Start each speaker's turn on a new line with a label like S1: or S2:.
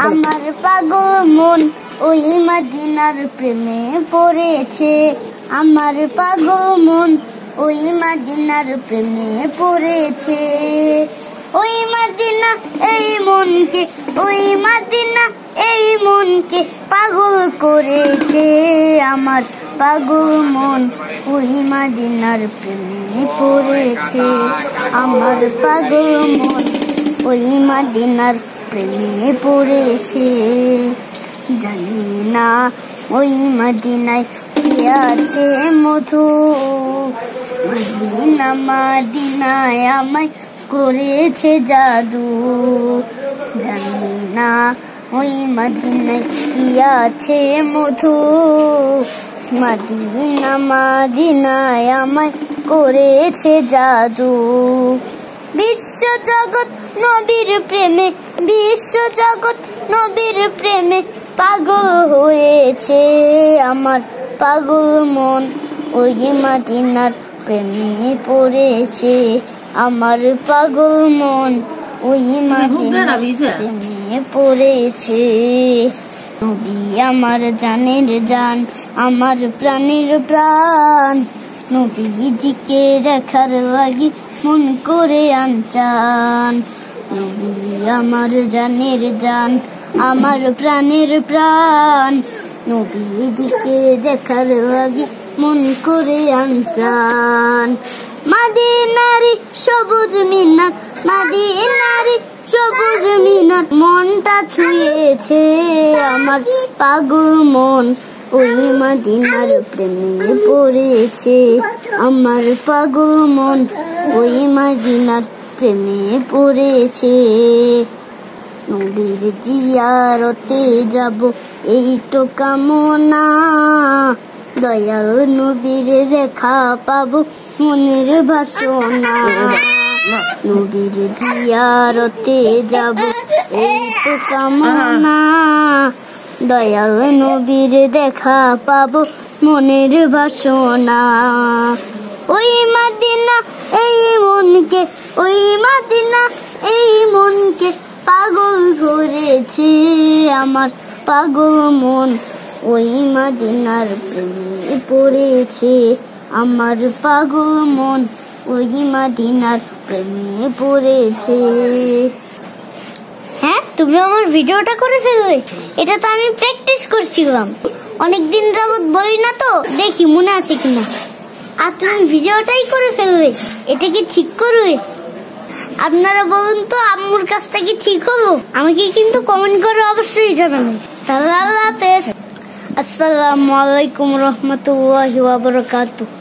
S1: আমার পাগল মন ওই মদিনার প্রেমে পড়েছে। আমার পাগল মন ওই মদিনার প্রেমে পড়েছে। ওই মদিনা এই মনকে, ওই মদিনা এই মনকে পাগল করেছে। আমার পাগল মন ওই মদিনার প্রেমে পড়েছে। আমার পাগল মন ওই মদিনার প্রেমে পড়েছে। জানি না ওই মদিনায় কি আছে মধু, মদিনা মদিনায় আমায় করেছে জাদু। জানি না ওই মদিনায় কি আছে মধু, মদিনা মদিনায় আমায় করেছে জাদু। বিশ্ব জগৎ নবীর প্রেমে, বিশ্ব জগৎ নবীর প্রেমে পাগল হয়েছে। আমার পাগল মন ওই মদিনার প্রেমে পড়েছে। আমার পাগল মন ওই মদিনার প্রেমে পড়েছে। নবী আমার জানের জান, আমার প্রাণের প্রাণ। নবীজিকে দেখার লাগি মন করে আনচান। নবী আমার জানের জান, আমার প্রাণের প্রাণ। নবীজিকে দেখার লাগি মন করে আনচান। মদিনারি সবুজ মিনার, মদিনারি সবুজ মিনার মনটা ছুঁয়েছে। আমার পাগল মন ওই মদিনার প্রেমে পড়েছে। আমার পাগল মন ওই মদিনার প্রেমে পড়েছে। নবীর জিয়ারতে যাব এই তো কামনা, দয়াল নবীর দেখা পাবো মনের বাসনা। নবীর জিয়ারতে যাব এই তো কামনা, দয়াল নবীর দেখা পাবো মনের বাসনা। ওই মদিনা এই মনকে, ওই মদিনা এই মনকে পাগল করেছে। আমার পাগল মন ওই মদিনার প্রেমে পড়েছে। আমার পাগল মন ওই মদিনার প্রেমে পড়েছে। হ্যাঁ, তুমি আমার ভিডিওটা করে ফেলবে? এটা তো আমি প্র্যাকটিস করছিলাম, অনেকদিন যাবত বলি না তো, দেখি মনে আছে কিনা। আর তুমি ভিডিওটাই করে ফেলবে, এটা কি ঠিক করবে? আপনারা বলুন তো, আম্মুর কাজটা কি ঠিক হলো? আমাকে কিন্তু কমেন্ট করে অবশ্যই জানাবেন। তাহলে আল্লাহ হাফেজ। আসসালামু আলাইকুম রহমতুল্লাহি ওয়া বারাকাতুহু।